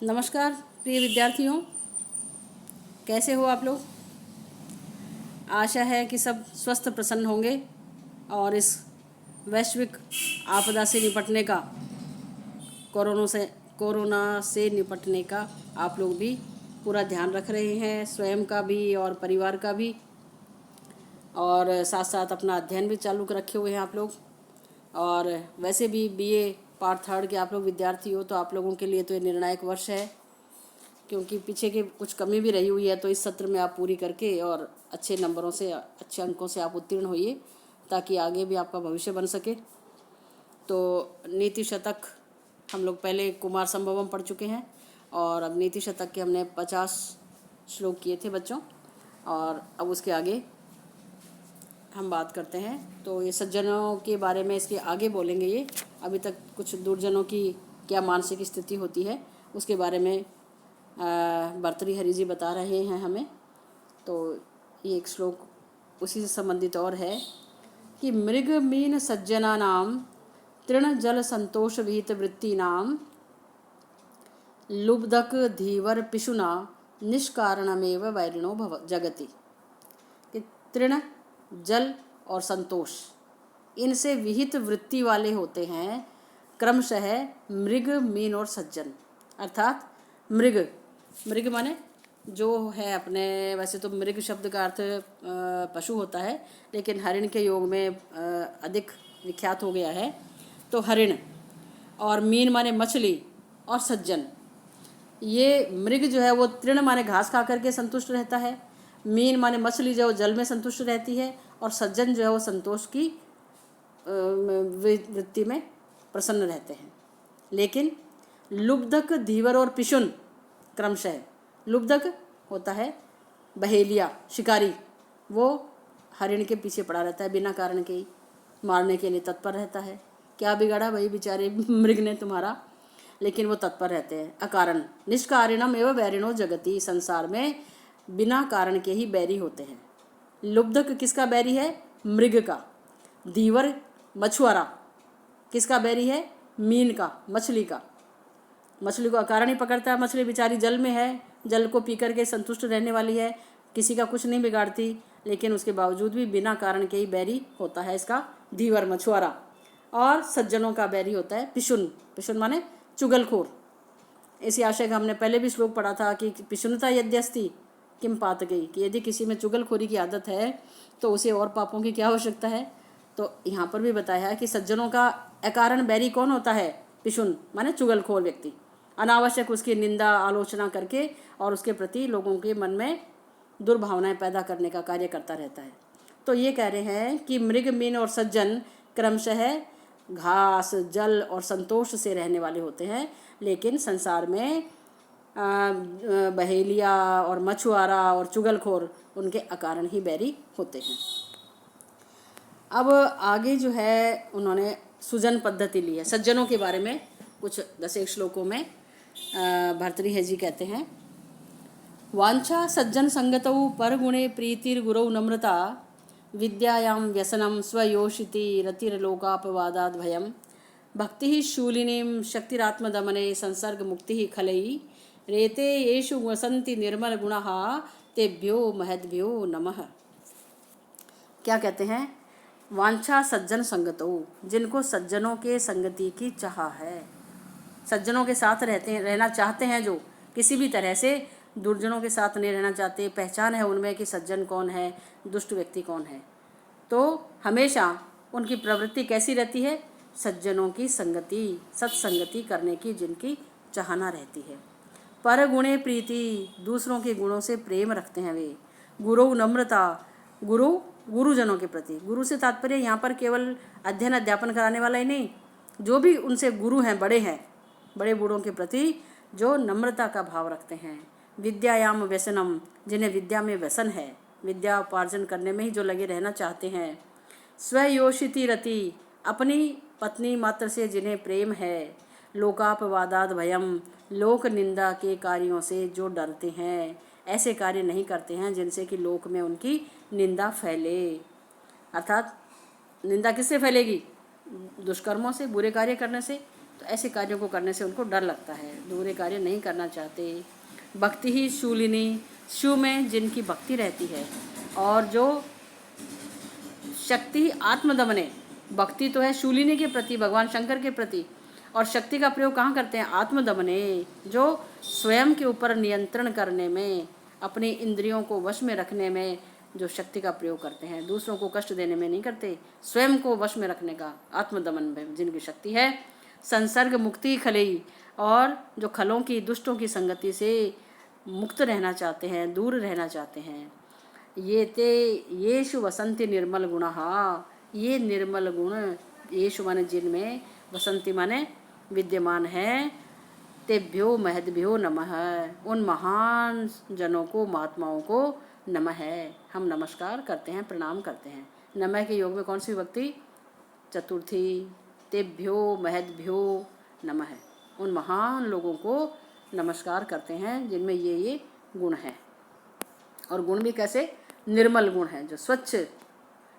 नमस्कार प्रिय विद्यार्थियों, कैसे हो आप लोग। आशा है कि सब स्वस्थ प्रसन्न होंगे और इस वैश्विक आपदा से निपटने का कोरोना से निपटने का आप लोग भी पूरा ध्यान रख रहे हैं, स्वयं का भी और परिवार का भी, और साथ साथ अपना अध्ययन भी चालू रखे हुए हैं आप लोग। और वैसे भी बीए पार्ट थर्ड के आप लोग विद्यार्थी हो, तो आप लोगों के लिए तो ये निर्णायक वर्ष है, क्योंकि पीछे के कुछ कमी भी रही हुई है। तो इस सत्र में आप पूरी करके और अच्छे नंबरों से, अच्छे अंकों से आप उत्तीर्ण होइए, ताकि आगे भी आपका भविष्य बन सके। तो नीति शतक हम लोग पहले कुमार संभवम पढ़ चुके हैं, और अब नीति शतक के हमने 50 श्लोक किए थे बच्चों, और अब उसके आगे हम बात करते हैं। तो ये सज्जनों के बारे में इसके आगे बोलेंगे। ये अभी तक कुछ दुर्जनों की क्या मानसिक स्थिति होती है उसके बारे में भर्तृहरि जी बता रहे हैं हमें। तो ये एक श्लोक उसी से संबंधित और है कि मृग मीन सज्जना नाम तृण जल संतोष विहित वृत्ति नाम लुब्धक धीवर पिशुना निष्कारणमेव वैरिणो भव जगति। कि तृण, जल और संतोष, इनसे विहित वृत्ति वाले होते हैं क्रमशः मृग, मीन और सज्जन। अर्थात मृग माने जो है अपने, वैसे तो मृग शब्द का अर्थ पशु होता है, लेकिन हरिण के योग में अधिक विख्यात हो गया है। तो हरिण, और मीन माने मछली, और सज्जन। ये मृग जो है वो तृण माने घास खा करके संतुष्ट रहता है, मीन माने मछली जो जल में संतुष्ट रहती है, और सज्जन जो है वो संतोष की वृत्ति में प्रसन्न रहते हैं। लेकिन लुब्धक, धीवर और पिशुन क्रमशः, लुब्धक होता है बहेलिया, शिकारी, वो हरिण के पीछे पड़ा रहता है, बिना कारण के ही मारने के लिए तत्पर रहता है। क्या बिगाड़ा भाई बेचारे मृग ने तुम्हारा, लेकिन वो तत्पर रहते हैं अकारण। निष्कारणम एवं बैरिणो जगति, संसार में बिना कारण के ही बैरी होते हैं। लुब्धक किसका बैरी है? मृग का। धीवर मछुआरा किसका बैरी है? मीन का, मछली का। मछली को अकारण ही पकड़ता है, मछली बेचारी जल में है, जल को पी करके संतुष्ट रहने वाली है, किसी का कुछ नहीं बिगाड़ती, लेकिन उसके बावजूद भी बिना कारण के ही बैरी होता है इसका धीवर, मछुआरा। और सज्जनों का बैरी होता है पिशुन। पिशुन माने चुगलखोर। इसी आशय का हमने पहले भी श्लोक पढ़ा था कि पिशुनता यद्यस्ति किम पात गई, कि यदि किसी में चुगलखोरी की आदत है तो उसे और पापों की क्या आवश्यकता है। तो यहाँ पर भी बताया है कि सज्जनों का अकारण बैरी कौन होता है? पिशुन माने चुगलखोर व्यक्ति, अनावश्यक उसकी निंदा आलोचना करके और उसके प्रति लोगों के मन में दुर्भावनाएं पैदा करने का कार्य करता रहता है। तो ये कह रहे हैं कि मृग, मीन और सज्जन क्रमशः घास, जल और संतोष से रहने वाले होते हैं, लेकिन संसार में बहेलिया और मछुआरा और चुगलखोर उनके अकारण ही बैरी होते हैं। अब आगे जो है उन्होंने सुजन पद्धति ली है सज्जनों के बारे में। कुछ 10 श्लोकों में भर्तृहरि जी कहते हैं, वांछा सज्जन संगतौ परगुणे प्रीतिर्गुरौ नम्रता विद्यायां व्यसनं स्वयोषिति रतिर्लोकापवादाद् भयं भक्ति शूलिनीं शक्तिरात्मदमने संसर्ग मुक्ति खलई रेते येषु वसन्ति निर्मल गुणाः तेभ्यो महद्भ्यो नमः। क्या कहते हैं? वांछा सज्जन संगतौ, जिनको सज्जनों के संगति की चाह है, सज्जनों के साथ रहना चाहते हैं, जो किसी भी तरह से दुर्जनों के साथ नहीं रहना चाहते, पहचान है उनमें कि सज्जन कौन है, दुष्ट व्यक्ति कौन है, तो हमेशा उनकी प्रवृत्ति कैसी रहती है? सज्जनों की संगति, सत्संगति करने की जिनकी चाहना रहती है। पर गुणे प्रीति, दूसरों के गुणों से प्रेम रखते हैं वे। गुरु नम्रता, गुरुजनों के प्रति, गुरु से तात्पर्य यहाँ पर केवल अध्ययन अध्यापन कराने वाला ही नहीं, जो भी उनसे गुरु हैं, बड़े बूढ़ों के प्रति जो नम्रता का भाव रखते हैं। विद्यायाम व्यसनम, जिन्हें विद्या में व्यसन है, विद्या उपार्जन करने में ही जो लगे रहना चाहते हैं। स्वयोषिति रति, अपनी पत्नी मात्र से जिन्हें प्रेम है। लोकापवादाद भयम, लोक निंदा के कार्यों से जो डरते हैं, ऐसे कार्य नहीं करते हैं जिनसे कि लोक में उनकी निंदा फैले। अर्थात निंदा किससे फैलेगी? दुष्कर्मों से, बुरे कार्य करने से। तो ऐसे कार्यों को करने से उनको डर लगता है, बुरे कार्य नहीं करना चाहते। भक्ति ही शूलिनी, शिव में जिनकी भक्ति रहती है, और जो शक्ति आत्मदमने, भक्ति तो है शूलिनी के प्रति, भगवान शंकर के प्रति, और शक्ति का प्रयोग कहाँ करते हैं? आत्मदमने, जो स्वयं के ऊपर नियंत्रण करने में, अपनी इंद्रियों को वश में रखने में जो शक्ति का प्रयोग करते हैं, दूसरों को कष्ट देने में नहीं करते, स्वयं को वश में रखने का आत्मदमन में जिनकी शक्ति है। संसर्ग मुक्ति खलई, और जो खलों की, दुष्टों की संगति से मुक्त रहना चाहते हैं, दूर रहना चाहते हैं। येषु वसंति निर्मल गुणः, ये निर्मल गुण, येषु माने जिनमें, वसंति माने विद्यमान है, तेभ्यो महद्भ्यो नमः, उन महान जनों को, महात्माओं को नमः है, हम नमस्कार करते हैं, प्रणाम करते हैं। नमः के योग में कौन सी विभक्ति? चतुर्थी। तेभ्यो महद्भ्यो नमः, उन महान लोगों को नमस्कार करते हैं जिनमें ये गुण हैं। और गुण भी कैसे? निर्मल गुण है, जो स्वच्छ,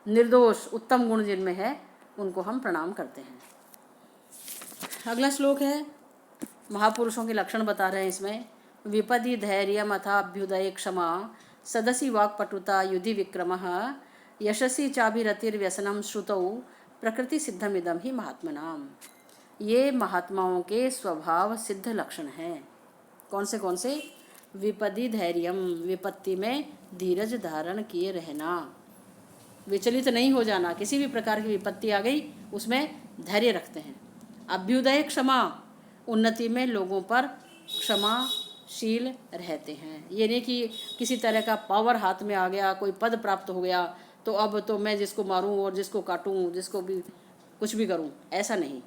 निर्दोष, उत्तम गुण जिनमें है, उनको हम प्रणाम करते हैं। अगला श्लोक है, महापुरुषों के लक्षण बता रहे हैं इसमें। विपदि धैर्यम अथा अभ्युदय क्षमा, सदसि वाक्पटुता युधि विक्रमः, यशसि चाभिरतिर्व्यसनम श्रुतौ, प्रकृति सिद्धमिदम ही महात्मनाम। ये महात्माओं के स्वभाव सिद्ध लक्षण हैं। कौन से? विपदि धैर्यम, विपत्ति में धीरज धारण किए रहना, विचलित नहीं हो जाना, किसी भी प्रकार की विपत्ति आ गई उसमें धैर्य रखते हैं। अभ्युदय क्षमा, उन्नति में लोगों पर क्षमाशील रहते हैं। ये नहीं कि किसी तरह का पावर हाथ में आ गया, कोई पद प्राप्त हो गया तो अब तो मैं जिसको मारूं और जिसको काटूं, जिसको भी कुछ भी करूं, ऐसा नहीं।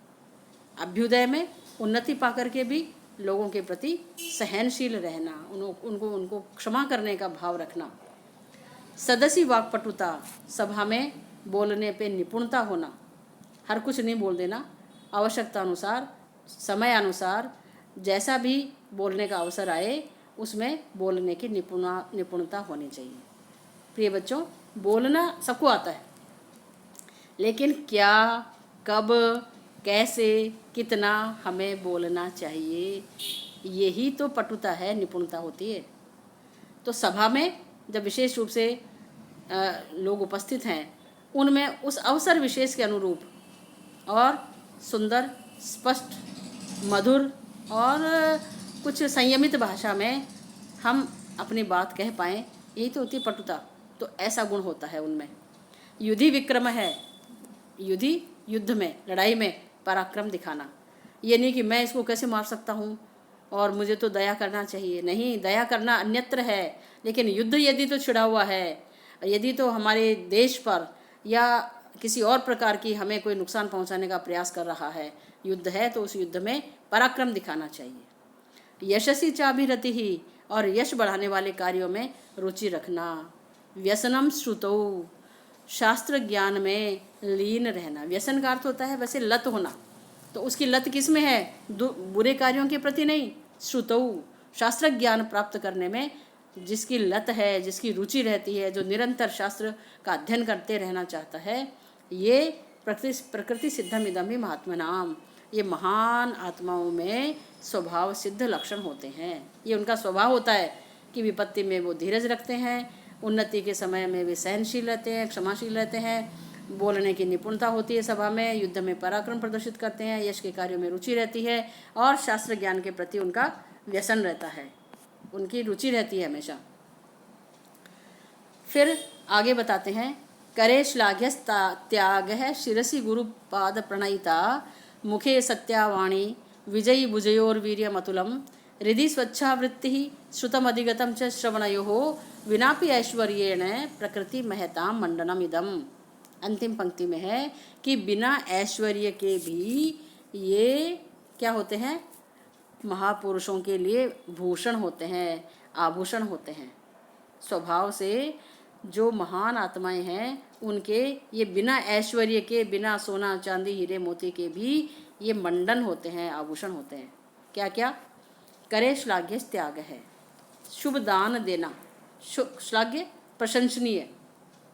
अभ्युदय में उन्नति पाकर के भी लोगों के प्रति सहनशील रहना, उनको क्षमा करने का भाव रखना। सदसी वाक्पटुता, सभा में बोलने पे निपुणता होना, हर कुछ नहीं बोल देना, आवश्यकता अनुसार, समय अनुसार जैसा भी बोलने का अवसर आए उसमें बोलने की निपुणता होनी चाहिए। प्रिय बच्चों, बोलना सबको आता है, लेकिन क्या, कब, कैसे, कितना हमें बोलना चाहिए, यही तो पटुता है, निपुणता होती है। तो सभा में जब विशेष रूप से लोग उपस्थित हैं, उनमें उस अवसर विशेष के अनुरूप और सुंदर, स्पष्ट, मधुर और कुछ संयमित भाषा में हम अपनी बात कह पाएँ, यही तो होती है पटुता। तो ऐसा गुण होता है उनमें। युधि विक्रम है, युधि युद्ध में, लड़ाई में पराक्रम दिखाना। ये नहीं कि मैं इसको कैसे मार सकता हूँ और मुझे तो दया करना चाहिए, नहीं, दया करना अन्यत्र है, लेकिन युद्ध यदि तो छिड़ा हुआ है, यदि तो हमारे देश पर या किसी और प्रकार की हमें कोई नुकसान पहुँचाने का प्रयास कर रहा है, युद्ध है, तो उस युद्ध में पराक्रम दिखाना चाहिए। यशस्वी चाभिरति ही, और यश बढ़ाने वाले कार्यों में रुचि रखना। व्यसनम श्रुतौ, शास्त्र ज्ञान में लीन रहना। व्यसन का अर्थ होता है वैसे लत होना, तो उसकी लत किस में है? बुरे कार्यों के प्रति नहीं, श्रुतौ, शास्त्र ज्ञान प्राप्त करने में जिसकी लत है, जिसकी रुचि रहती है, जो निरंतर शास्त्र का अध्ययन करते रहना चाहता है, ये प्रकृति सिद्धम इदम ही महात्मनाम, ये महान आत्माओं में स्वभाव सिद्ध लक्षण होते हैं। ये उनका स्वभाव होता है कि विपत्ति में वो धीरज रखते हैं, उन्नति के समय में वे सहनशील रहते हैं, क्षमाशील रहते हैं, बोलने की निपुणता होती है सभा में, युद्ध में पराक्रम प्रदर्शित करते हैं, यश के कार्यों में रुचि रहती है और शास्त्र ज्ञान के प्रति उनका व्यसन रहता है, उनकी रुचि रहती है हमेशा। फिर आगे बताते हैं, करे श्लाघ्य त्याग है शिरसि गुरुपाद प्रणयिता, मुखे सत्यावाणी विजयी भुजयोर्वीर्यम अतुलम, हृदि स्वच्छावृत्ति श्रुतमधिगतं च श्रवणयोः, विनापि ऐश्वर्येण प्रकृति महताम मंडनम इदम। अंतिम पंक्ति में है कि बिना ऐश्वर्य के भी ये क्या होते हैं? महापुरुषों के लिए भूषण होते हैं, आभूषण होते हैं। स्वभाव से जो महान आत्माएं हैं उनके ये बिना ऐश्वर्य के, बिना सोना चांदी हीरे मोती के भी ये मंडन होते हैं, आभूषण होते हैं। क्या क्या? करे श्लाघ्य त्याग है, शुभ दान देना, श्लाघ्य प्रशंसनीय,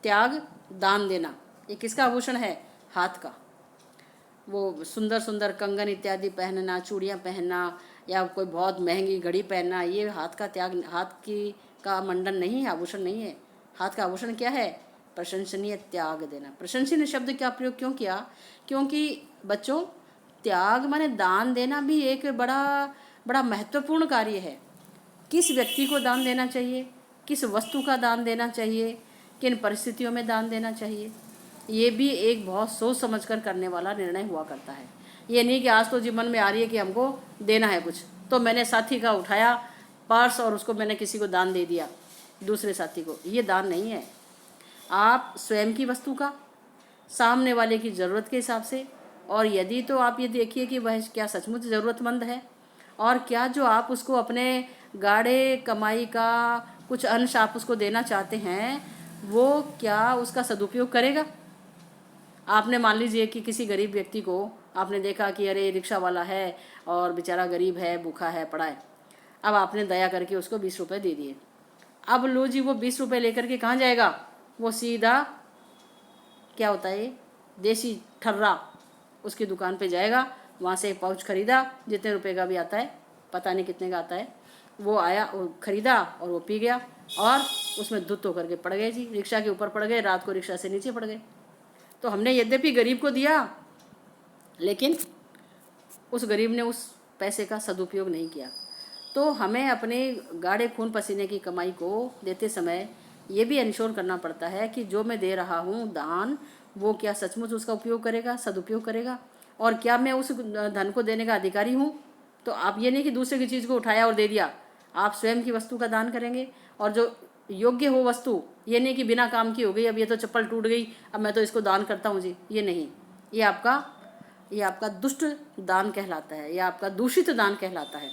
त्याग दान देना, ये किसका आभूषण है? हाथ का। वो सुंदर सुंदर कंगन इत्यादि पहनना, चूड़ियाँ पहनना या कोई बहुत महंगी घड़ी पहनना, ये हाथ का त्याग, हाथ की का मंडन नहीं है, आभूषण नहीं है। हाथ का आभूषण क्या है? प्रशंसनीय त्याग देना। प्रशंसनीय शब्द का प्रयोग क्यों किया? क्योंकि बच्चों, त्याग माने दान देना भी एक बड़ा बड़ा महत्वपूर्ण कार्य है। किस व्यक्ति को दान देना चाहिए, किस वस्तु का दान देना चाहिए, किन परिस्थितियों में दान देना चाहिए, ये भी एक बहुत सोच समझकर करने वाला निर्णय हुआ करता है। ये नहीं कि आज तो जी मन में आ रही है कि हमको देना है कुछ, तो मैंने साथी का उठाया पर्स और उसको मैंने किसी को दान दे दिया, दूसरे साथी को। ये दान नहीं है। आप स्वयं की वस्तु का, सामने वाले की ज़रूरत के हिसाब से, और यदि तो आप ये देखिए कि वह क्या सचमुच ज़रूरतमंद है, और क्या जो आप उसको अपने गाढ़े कमाई का कुछ अंश आप उसको देना चाहते हैं, वो क्या उसका सदुपयोग करेगा। आपने मान लीजिए कि किसी गरीब व्यक्ति को आपने देखा कि अरे रिक्शा वाला है और बेचारा गरीब है, भूखा है, पड़ा है। अब आपने दया करके उसको 20 रुपये दे दिए। अब लो जी, वो 20 रुपये लेकर के कहाँ जाएगा? वो सीधा क्या होता है, देसी ठर्रा उसकी दुकान पे जाएगा, वहाँ से एक पाउच खरीदा, जितने रुपए का भी आता है, पता नहीं कितने का आता है, वो आया, वो खरीदा और वो पी गया, और उसमें धुत होकर के पड़ गए जी, रिक्शा के ऊपर पड़ गए, रात को रिक्शा से नीचे पड़ गए। तो हमने यद्यपि गरीब को दिया, लेकिन उस गरीब ने उस पैसे का सदुपयोग नहीं किया। तो हमें अपने गाढ़े खून पसीने की कमाई को देते समय ये भी इंश्योर करना पड़ता है कि जो मैं दे रहा हूँ दान, वो क्या सचमुच उसका उपयोग करेगा, सदुपयोग करेगा, और क्या मैं उस धन को देने का अधिकारी हूँ। तो आप ये नहीं कि दूसरे की चीज़ को उठाया और दे दिया, आप स्वयं की वस्तु का दान करेंगे, और जो योग्य हो वस्तु, ये नहीं कि बिना काम की हो गई, अब ये तो चप्पल टूट गई, अब मैं तो इसको दान करता हूँ जी, ये नहीं। ये आपका दुष्ट दान कहलाता है, ये आपका दूषित दान कहलाता है,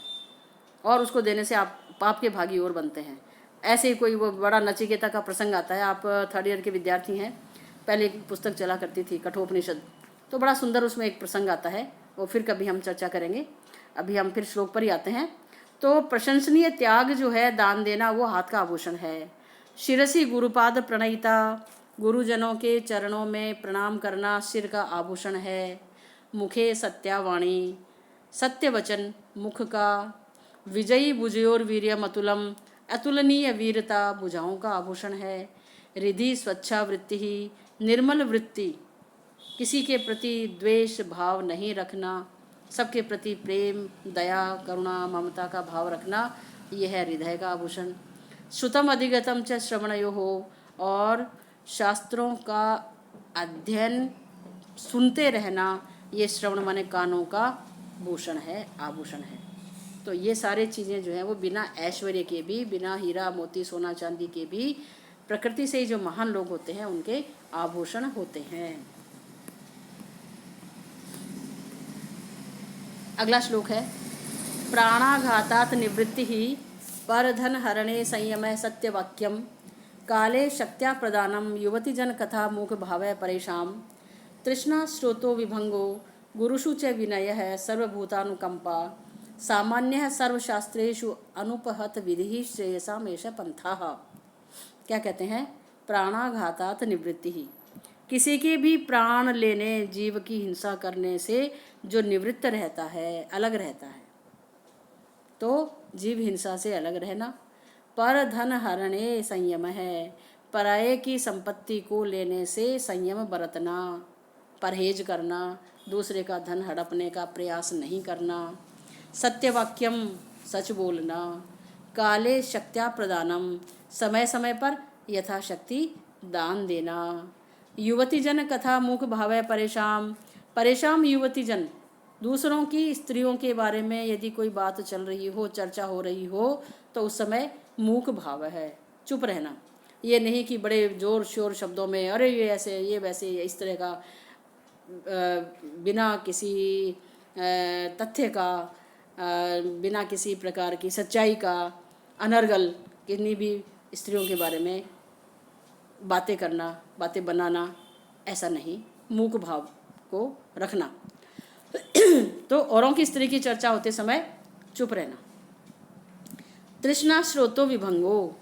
और उसको देने से आप पाप के भागी और बनते हैं। ऐसे ही कोई वो बड़ा नचिकेता का प्रसंग आता है। आप 3rd ईयर के विद्यार्थी हैं, पहले एक पुस्तक चला करती थी कठोपनिषद, तो बड़ा सुंदर उसमें एक प्रसंग आता है, वो फिर कभी हम चर्चा करेंगे, अभी हम फिर श्लोक पर ही आते हैं। तो प्रशंसनीय त्याग जो है, दान देना, वो हाथ का आभूषण है। शिरसी गुरुपाद प्रणयिता, गुरुजनों के चरणों में प्रणाम करना सिर का आभूषण है। मुखे सत्यावाणी, सत्य वचन मुख का। विजयी भुजयोर वीर्यम अतुलम, अतुलनीय वीरता भुजाओं का आभूषण है। रिधि स्वच्छा वृत्ति ही, निर्मल वृत्ति, किसी के प्रति द्वेष भाव नहीं रखना, सबके प्रति प्रेम, दया, करुणा, ममता का भाव रखना, यह है हृदय का आभूषण। श्रुतम अधिगतम च श्रवणयो हो, और शास्त्रों का अध्ययन सुनते रहना, ये श्रवण माने कानों का भूषण है, आभूषण है। तो ये सारे चीज़ें जो हैं वो बिना ऐश्वर्य के भी, बिना हीरा मोती सोना चांदी के भी, प्रकृति से ही जो महान लोग होते हैं उनके आभूषण होते हैं। अगला श्लोक है, प्राणाघातात निवृत्ति ही, परधन हरणे संयम सत्यवाक्यम, काले शक्त्या प्रदानम, युवती जन कथा मूक भावय परेशान, तृष्णा स्रोतो विभंगो, गुरुषु च विनय सर्वभूतानुकंपा, सामान्य सर्वशास्त्रेषु अनुपहत विधि श्रेयसाम एष पंथा। क्या कहते हैं? प्राणाघातात निवृत्ति ही, किसी के भी प्राण लेने, जीव की हिंसा करने से जो निवृत्त रहता है, अलग रहता है, तो जीव हिंसा से अलग रहना। पर धन हरणे संयम है, पराये की संपत्ति को लेने से संयम बरतना, परहेज करना, दूसरे का धन हड़पने का प्रयास नहीं करना। सत्यवाक्यम, सच बोलना। काले शक्त्या प्रदानम, समय समय पर यथाशक्ति दान देना। युवती जन कथा मूक भावय परेशान, परेशान युवती जन, दूसरों की स्त्रियों के बारे में यदि कोई बात चल रही हो, चर्चा हो रही हो, तो उस समय मूक भाव है, चुप रहना। ये नहीं कि बड़े जोर शोर शब्दों में अरे ये ऐसे, ये वैसे, इस तरह का बिना किसी तथ्य का, बिना किसी प्रकार की सच्चाई का, अनर्गल कितनी भी स्त्रियों के बारे में बातें करना, बातें बनाना, ऐसा नहीं, मूक भाव को रखना। तो औरों की स्त्री की चर्चा होते समय चुप रहना। तृष्णा स्रोतो विभंगो,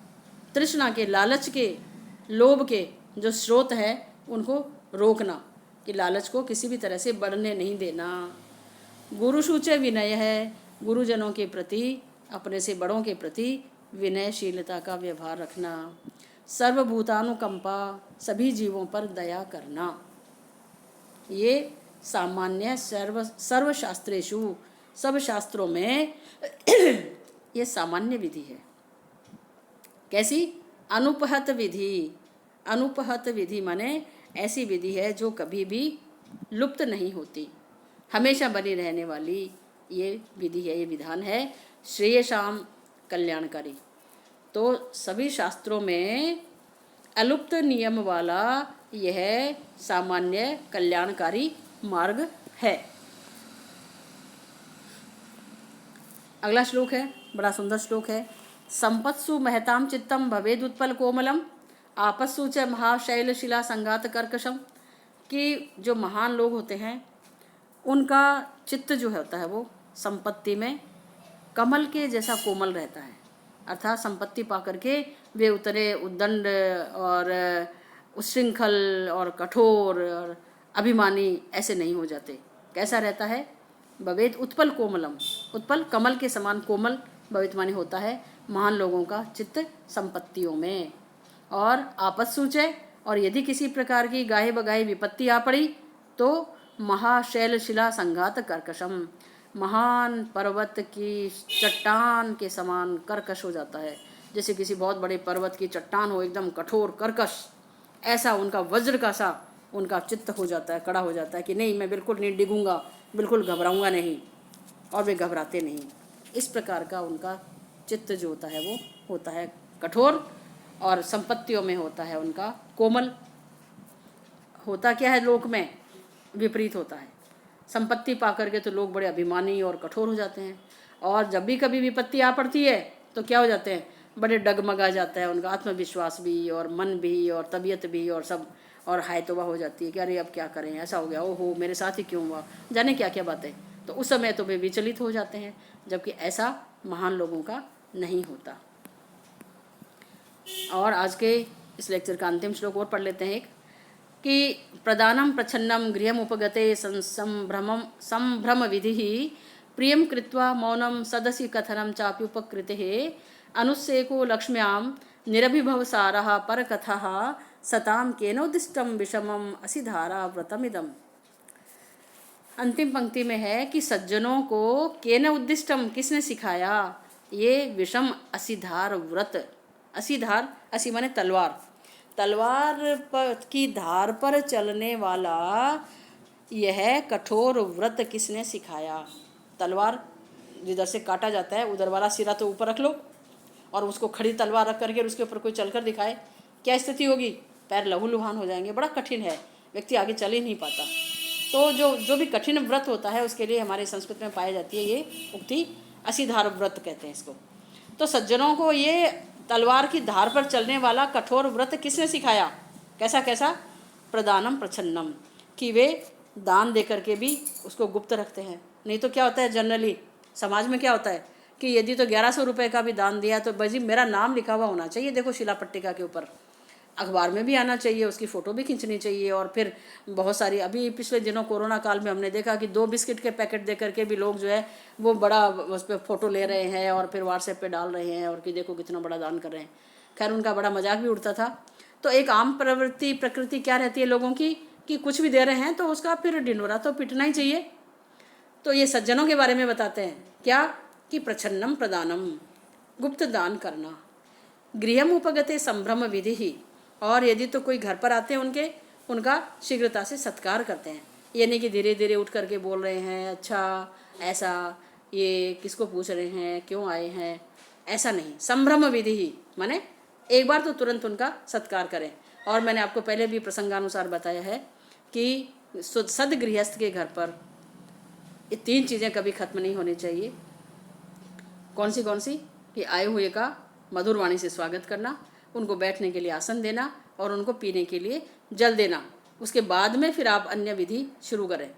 तृष्णा के, लालच के, लोभ के जो स्रोत है उनको रोकना। कि लालच को किसी भी तरह से बढ़ने नहीं देना। गुरु सूचे विनय है, गुरुजनों के प्रति, अपने से बड़ों के प्रति विनयशीलता का व्यवहार रखना। सर्वभूतानुकंपा, सभी जीवों पर दया करना। ये सामान्य सर्वशास्त्रेषु, सब शास्त्रों में ये सामान्य विधि है। कैसी? अनुपहत विधि। अनुपहत विधि माने ऐसी विधि है जो कभी भी लुप्त नहीं होती, हमेशा बनी रहने वाली ये विधि है, ये विधान है श्रेयसाम कल्याणकारी। तो सभी शास्त्रों में अलुप्त नियम वाला यह सामान्य कल्याणकारी मार्ग है। अगला श्लोक है, बड़ा सुंदर श्लोक है। संपत्सु महताम चित्तम भवेदुत्पल कोमलम, आपस्सु च महाशैल शिला संगात कर्कशम। कि जो महान लोग होते हैं उनका चित्त जो होता है वो संपत्ति में कमल के जैसा कोमल रहता है। अर्थात संपत्ति पा करके वे उतरे उद्दंड और उच्छृंखल और कठोर और अभिमानी ऐसे नहीं हो जाते। कैसा रहता है? भवेद उत्पल कोमलम, उत्पल कमल के समान कोमल भवित माने होता है महान लोगों का चित्त संपत्तियों में। और आपत्सुचय, और यदि किसी प्रकार की गाहे बगाहे विपत्ति आ पड़ी तो महाशैल शिला संघात कर्कशम, महान पर्वत की चट्टान के समान कर्कश हो जाता है। जैसे किसी बहुत बड़े पर्वत की चट्टान हो, एकदम कठोर कर्कश, ऐसा उनका वज्र का सा उनका चित्त हो जाता है, कड़ा हो जाता है कि नहीं, मैं बिल्कुल नहीं डिगूंगा, बिल्कुल घबराऊंगा नहीं, और वे घबराते नहीं। इस प्रकार का उनका चित्त जो होता है वो होता है कठोर, और संपत्तियों में होता है उनका कोमल। होता क्या है लोक में? विपरीत होता है। संपत्ति पा करके तो लोग बड़े अभिमानी और कठोर हो जाते हैं, और जब भी कभी विपत्ति आ पड़ती है तो क्या हो जाते हैं? बड़े डगमगा जाता है उनका आत्मविश्वास भी और मन भी और तबीयत भी और सब, और हाय तौबा हो जाती है कि अरे अब क्या करें, ऐसा हो गया, ओहो मेरे साथ ही क्यों हुआ, जाने क्या क्या बातें। तो उस समय तो वे विचलित हो जाते हैं, जबकि ऐसा महान लोगों का नहीं होता। और आज के इस लेक्चर का अंतिम श्लोक और पढ़ लेते हैं एक, कि प्रदानम प्रच्छन्नम गृहम उपगते संभ्रम विधि प्रियम कृत्वा मौनम सदसि कथनम चापि उपकृते अनुस्सेको लक्ष्म्याम निरभिभव सारः परकथः सताम केनोदिष्टम विषमम असिधारा व्रतमिदम। अंतिम पंक्ति में है कि सज्जनों को केन उद्दिष्टम, किसने सिखाया ये विषम असिधार व्रत। असिधार, असी माने तलवार, तलवार पर की धार पर चलने वाला यह कठोर व्रत किसने सिखाया। तलवार जिधर से काटा जाता है उधर वाला सिरा तो ऊपर रख लो, और उसको खड़ी तलवार रख करके उसके ऊपर कोई चलकर दिखाए, क्या स्थिति होगी? पैर लहूलुहान हो जाएंगे, बड़ा कठिन है, व्यक्ति आगे चल ही नहीं पाता। तो जो भी कठिन व्रत होता है उसके लिए हमारे संस्कृत में पाई जाती है ये उक्ति, असिधार व्रत कहते हैं इसको। तो सज्जनों को ये तलवार की धार पर चलने वाला कठोर व्रत किसने सिखाया? कैसा कैसा? प्रदानम प्रच्छन्नम, कि वे दान दे करके भी उसको गुप्त रखते हैं। नहीं तो क्या होता है जनरली समाज में क्या होता है कि यदि तो 1100 रुपये का भी दान दिया तो भाई मेरा नाम लिखा हुआ होना चाहिए, देखो शिला पट्टिका के ऊपर, अखबार में भी आना चाहिए, उसकी फ़ोटो भी खींचनी चाहिए। और फिर बहुत सारी, अभी पिछले दिनों कोरोना काल में हमने देखा कि 2 बिस्किट के पैकेट दे करके भी लोग जो है वो बड़ा उस पर फ़ोटो ले रहे हैं और फिर व्हाट्सएप पे डाल रहे हैं, और कि देखो कितना बड़ा दान कर रहे हैं। खैर उनका बड़ा मजाक भी उड़ता था। तो एक आम प्रकृति क्या रहती है लोगों की कि कुछ भी दे रहे हैं तो उसका फिर ढिंढोरा तो पिटना ही चाहिए। तो ये सज्जनों के बारे में बताते हैं क्या, कि प्रच्छन्नम प्रदानम, गुप्त दान करना, गृहम उपगते संभ्रम विधि ही, और यदि तो कोई घर पर आते हैं उनका शीघ्रता से सत्कार करते हैं। ये नहीं कि धीरे धीरे उठ करके बोल रहे हैं अच्छा ऐसा, ये किसको पूछ रहे हैं, क्यों आए हैं, ऐसा नहीं। संभ्रम विधि ही माने एक बार तो तुरंत उनका सत्कार करें। और मैंने आपको पहले भी प्रसंगानुसार बताया है कि सदगृहस्थ के घर पर ये 3 चीज़ें कभी खत्म नहीं होनी चाहिए। कौन सी? कि आए हुए का मधुर वाणी से स्वागत करना, उनको बैठने के लिए आसन देना और उनको पीने के लिए जल देना। उसके बाद में फिर आप अन्य विधि शुरू करें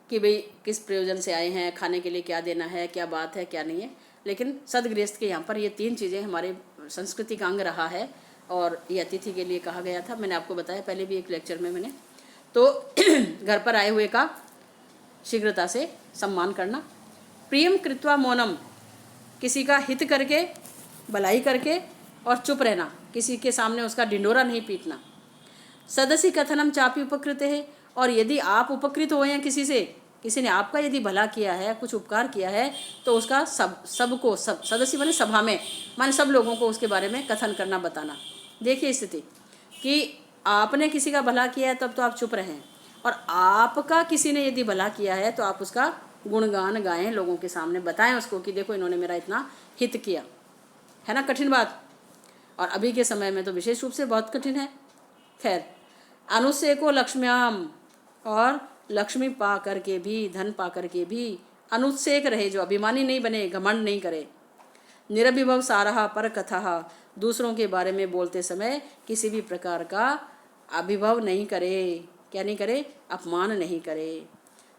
कि भाई किस प्रयोजन से आए हैं, खाने के लिए क्या देना है, क्या बात है, क्या नहीं है। लेकिन सदगृहस्थ के यहाँ पर ये 3 चीज़ें हमारे संस्कृति का अंग रहा है, और ये अतिथि के लिए कहा गया था। मैंने आपको बताया पहले भी एक लेक्चर में मैंने। तो घर पर आए हुए का शीघ्रता से सम्मान करना। प्रियम कृत्वा मौनम, किसी का हित करके, भलाई करके और चुप रहना, किसी के सामने उसका ढिंढोरा नहीं पीटना। सदसि कथनम चापि उपकृत है, और यदि आप उपकृत हुए हैं किसी से, किसी ने आपका यदि भला किया है, कुछ उपकार किया है, तो उसका सबको सदस्य माने सभा में, माने सब लोगों को उसके बारे में कथन करना, बताना। देखिए स्थिति कि आपने किसी का भला किया है तब तो आप चुप रहें, और आपका किसी ने यदि भला किया है तो आप उसका गुणगान गाएं, लोगों के सामने बताएं उसको कि देखो इन्होंने मेरा इतना हित किया। है ना कठिन बात, और अभी के समय में तो विशेष रूप से बहुत कठिन है। खैर, अनुसे को लक्ष्म्याम, और लक्ष्मी पा करके भी, धन पा करके भी अनुत्सेक रहे, जो अभिमानी नहीं बने, घमंड नहीं करे। निरभिभव सारहा पर कथा, दूसरों के बारे में बोलते समय किसी भी प्रकार का अभिभव नहीं करे। क्या नहीं करे? अपमान नहीं करे।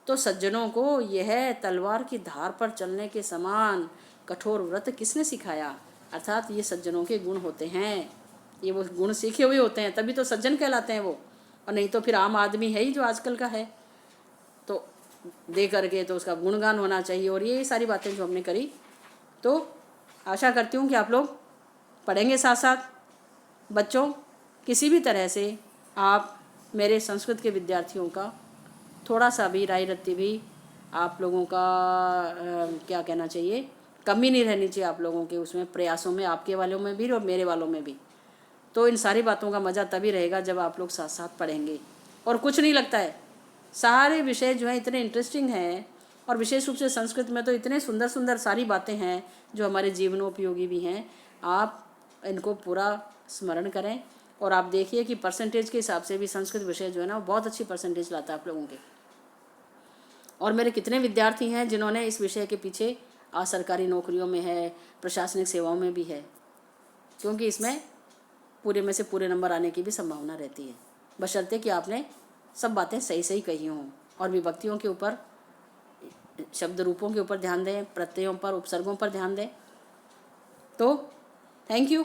तो सज्जनों को यह तलवार की धार पर चलने के समान कठोर व्रत किसने सिखाया? अर्थात ये सज्जनों के गुण होते हैं, ये वो गुण सीखे हुए होते हैं, तभी तो सज्जन कहलाते हैं वो, और नहीं तो फिर आम आदमी है ही जो आजकल का है। तो दे करके तो उसका गुणगान होना चाहिए। और ये सारी बातें जो हमने करी, तो आशा करती हूँ कि आप लोग पढ़ेंगे साथ साथ। बच्चों, किसी भी तरह से आप मेरे संस्कृत के विद्यार्थियों का थोड़ा सा भी राय रत्ती भी आप लोगों का क्या कहना चाहिए, कमी नहीं रहनी चाहिए आप लोगों के उसमें प्रयासों में, आपके वालों में भी और मेरे वालों में भी। तो इन सारी बातों का मज़ा तभी रहेगा जब आप लोग साथ साथ पढ़ेंगे। और कुछ नहीं लगता है, सारे विषय जो हैं इतने इंटरेस्टिंग हैं, और विशेष रूप से संस्कृत में तो इतने सुंदर सुंदर सारी बातें हैं जो हमारे जीवनोपयोगी भी हैं। आप इनको पूरा स्मरण करें, और आप देखिए कि परसेंटेज के हिसाब से भी संस्कृत विषय जो है ना वो बहुत अच्छी परसेंटेज लाता है आप लोगों के। और मेरे कितने विद्यार्थी हैं जिन्होंने इस विषय के पीछे आज सरकारी नौकरियों में है, प्रशासनिक सेवाओं में भी है, क्योंकि इसमें पूरे में से पूरे नंबर आने की भी संभावना रहती है, बशर्ते कि आपने सब बातें सही सही कही हों। और विभक्तियों के ऊपर, शब्द रूपों के ऊपर ध्यान दें, प्रत्ययों पर, उपसर्गों पर ध्यान दें। तो थैंक यू।